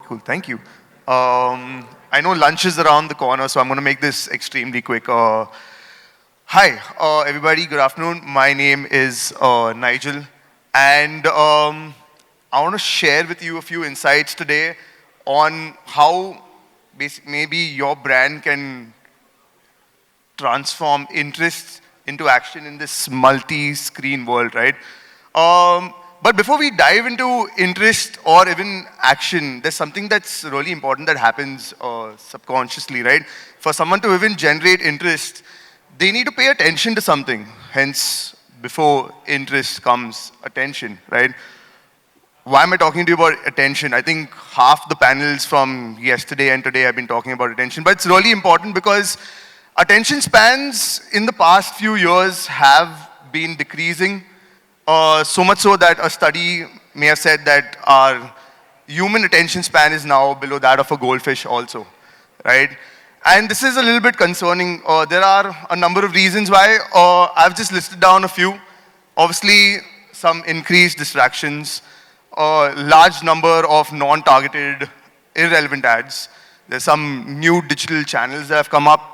Cool, thank you. I know lunch is around the corner, so I'm going to make this extremely quick. Hi, everybody. Good afternoon. My name is Nigel, and I want to share with you a few insights today on how maybe your brand can transform interest into action in this multi-screen world, right? But before we dive into interest or even action, there's something that's really important that happens subconsciously, right? For someone to even generate interest, they need to pay attention to something. Hence, before interest comes attention, right? Why am I talking to you about attention? I think half the panels from yesterday and today have been talking about attention, but it's really important because attention spans in the past few years have been decreasing, so much so that a study may have said that our human attention span is now below that of a goldfish also, right? And this is a little bit concerning. There are a number of reasons why. I've just listed down a few. Obviously, some increased distractions, a large number of non-targeted, irrelevant ads. There's some new digital channels that have come up.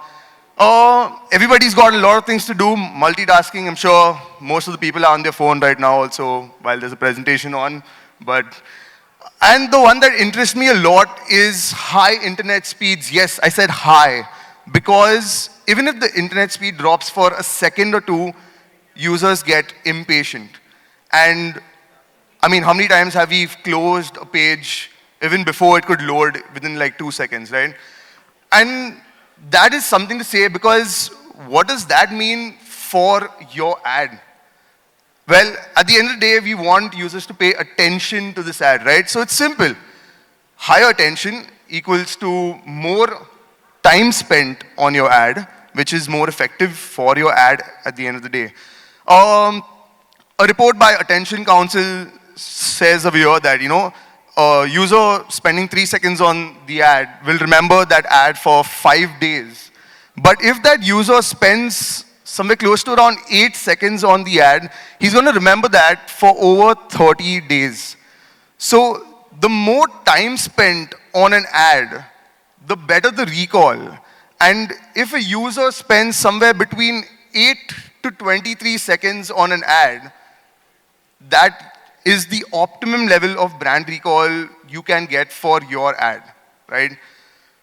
Everybody's got a lot of things to do, multitasking. I'm sure most of the people are on their phone right now also while there's a presentation on. And the one that interests me a lot is high internet speeds. Yes, I said high, because even if the internet speed drops for a second or two, users get impatient. And I mean, how many times have we closed a page even before it could load within like 2 seconds, right? And that is something to say, because what does that mean for your ad? Well, at the end of the day, we want users to pay attention to this ad, right? So it's simple. Higher attention equals to more time spent on your ad, which is more effective for your ad at the end of the day. A report by Attention Council says over here that, a user spending 3 seconds on the ad will remember that ad for 5 days. But if that user spends somewhere close to around 8 seconds on the ad, he's going to remember that for over 30 days. So the more time spent on an ad, the better the recall. And if a user spends somewhere between 8 to 23 seconds on an ad, that is the optimum level of brand recall you can get for your ad, right?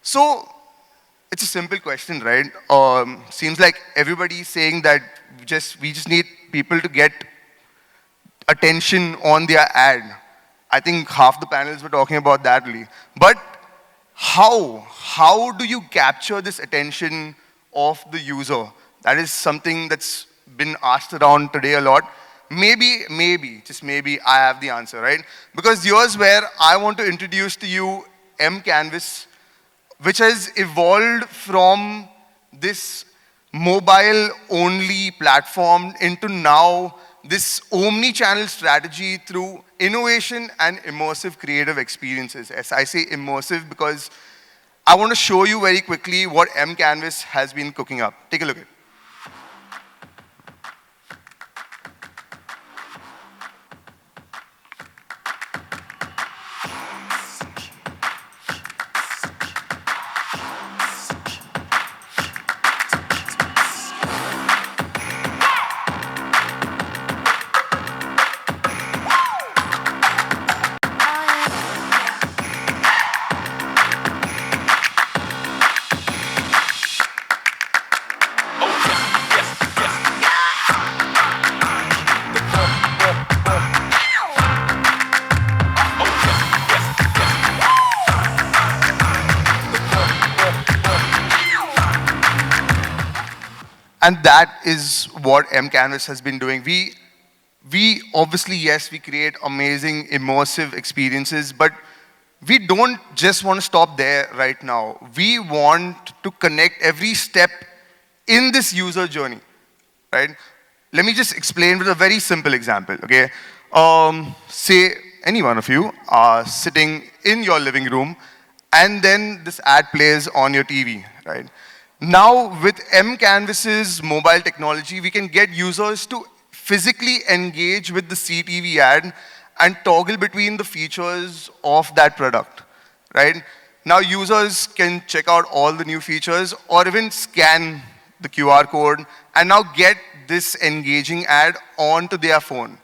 So it's a simple question, right? Seems like everybody's saying that we just need people to get attention on their ad. I think half the panels were talking about that really. But how? How do you capture this attention of the user? That is something that's been asked around today a lot. Maybe, just maybe, I have the answer, right? Because here's where I want to introduce to you mCanvas, which has evolved from this mobile-only platform into now this omni-channel strategy through innovation and immersive creative experiences. As I say immersive because I want to show you very quickly what mCanvas has been cooking up. Take a look at it. And that is what mCanvas has been doing. We obviously, yes, we create amazing immersive experiences, but we don't just want to stop there right now. We want to connect every step in this user journey, right? Let me just explain with a very simple example, okay? Say any one of you are sitting in your living room and then this ad plays on your TV, right? Now, with mCanvas's mobile technology, we can get users to physically engage with the CTV ad and toggle between the features of that product, right? Now users can check out all the new features or even scan the QR code and now get this engaging ad onto their phone.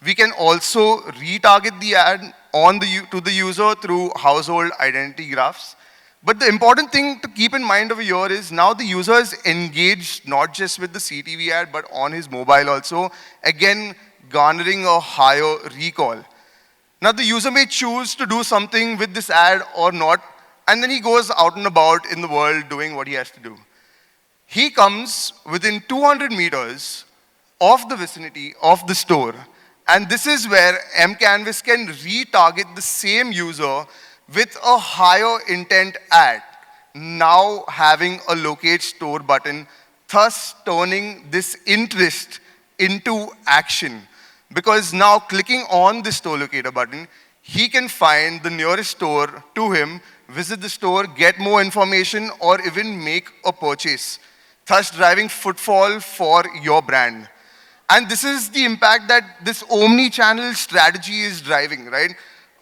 We can also retarget the ad to the user through household identity graphs. But the important thing to keep in mind over here is now the user is engaged not just with the CTV ad, but on his mobile also, again, garnering a higher recall. Now the user may choose to do something with this ad or not, and then he goes out and about in the world doing what he has to do. He comes within 200 meters of the vicinity of the store, and this is where mCanvas can retarget the same user with a higher intent ad, now having a locate store button, thus turning this interest into action. Because now clicking on the store locator button, he can find the nearest store to him, visit the store, get more information, or even make a purchase, thus driving footfall for your brand. And this is the impact that this omni-channel strategy is driving, right?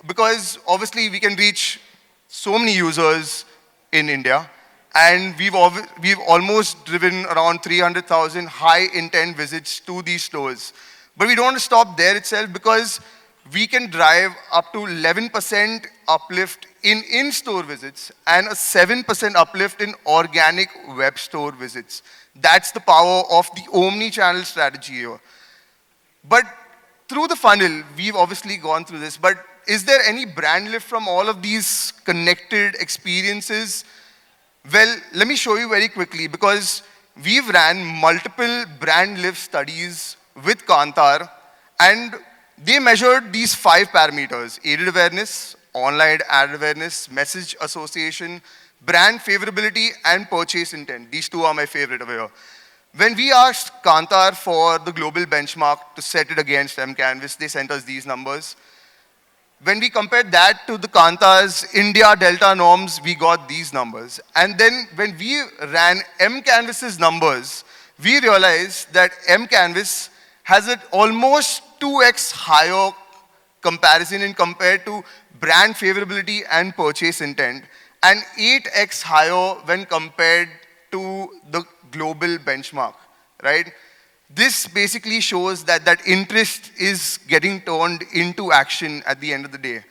Because obviously we can reach so many users in India, and we've almost driven around 300,000 high intent visits to these stores. But we don't want to stop there itself, because we can drive up to 11% uplift in in-store visits and a 7% uplift in organic web store visits. That's the power of the omni-channel strategy here. But through the funnel, we've obviously gone through this, but is there any brand lift from all of these connected experiences? Well, let me show you very quickly, because we've ran multiple brand lift studies with Kantar, and they measured these 5 parameters: aided awareness, online ad awareness, message association, brand favorability, and purchase intent. These 2 are my favorite over here. When we asked Kantar for the global benchmark to set it against mCanvas, they sent us these numbers. When we compared that to the Kantar's India Delta norms, we got these numbers. And then when we ran mCanvas's numbers, we realized that mCanvas has an almost 2x higher comparison in compared to brand favorability and purchase intent, and 8x higher when compared to the global benchmark, right? This basically shows that that interest is getting turned into action at the end of the day.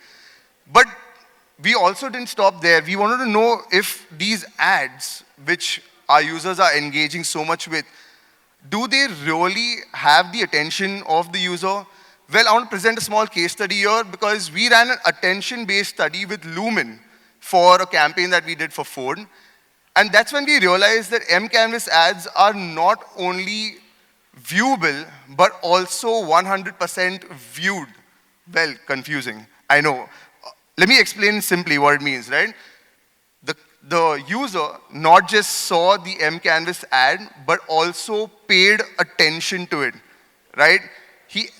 But we also didn't stop there. We wanted to know if these ads, which our users are engaging so much with, do they really have the attention of the user? Well, I want to present a small case study here, because we ran an attention-based study with Lumen for a campaign that we did for Ford. And that's when we realized that mCanvas ads are not only viewable, but also 100% viewed. Well, confusing, I know. Let me explain simply what it means, right? The user not just saw the mCanvas ad, but also paid attention to it, right? He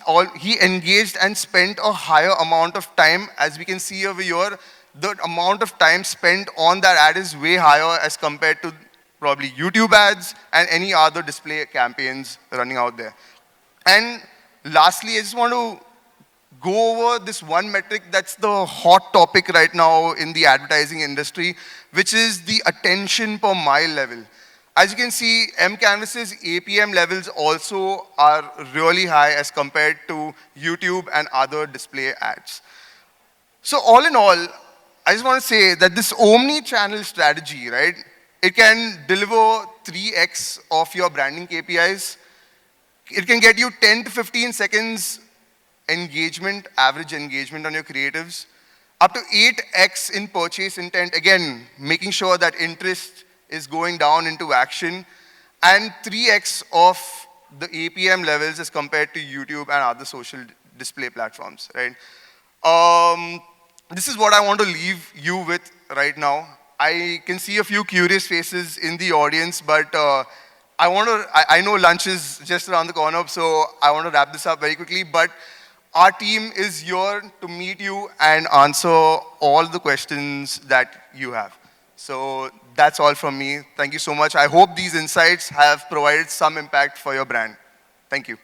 engaged and spent a higher amount of time. As we can see over here, the amount of time spent on that ad is way higher as compared to probably YouTube ads and any other display campaigns running out there. And lastly, I just want to go over this one metric that's the hot topic right now in the advertising industry, which is the attention per mile level. As you can see, mCanvas's APM levels also are really high as compared to YouTube and other display ads. So all in all, I just want to say that this omni-channel strategy, right, it can deliver 3x of your branding KPIs. It can get you 10 to 15 seconds engagement, average engagement on your creatives, up to 8x in purchase intent, again, making sure that interest is going down into action, and 3x of the APM levels as compared to YouTube and other social display platforms, right? This is what I want to leave you with right now. I can see a few curious faces in the audience, but I know lunch is just around the corner, so I want to wrap this up very quickly, but our team is here to meet you and answer all the questions that you have. So that's all from me. Thank you so much. I hope these insights have provided some impact for your brand. Thank you.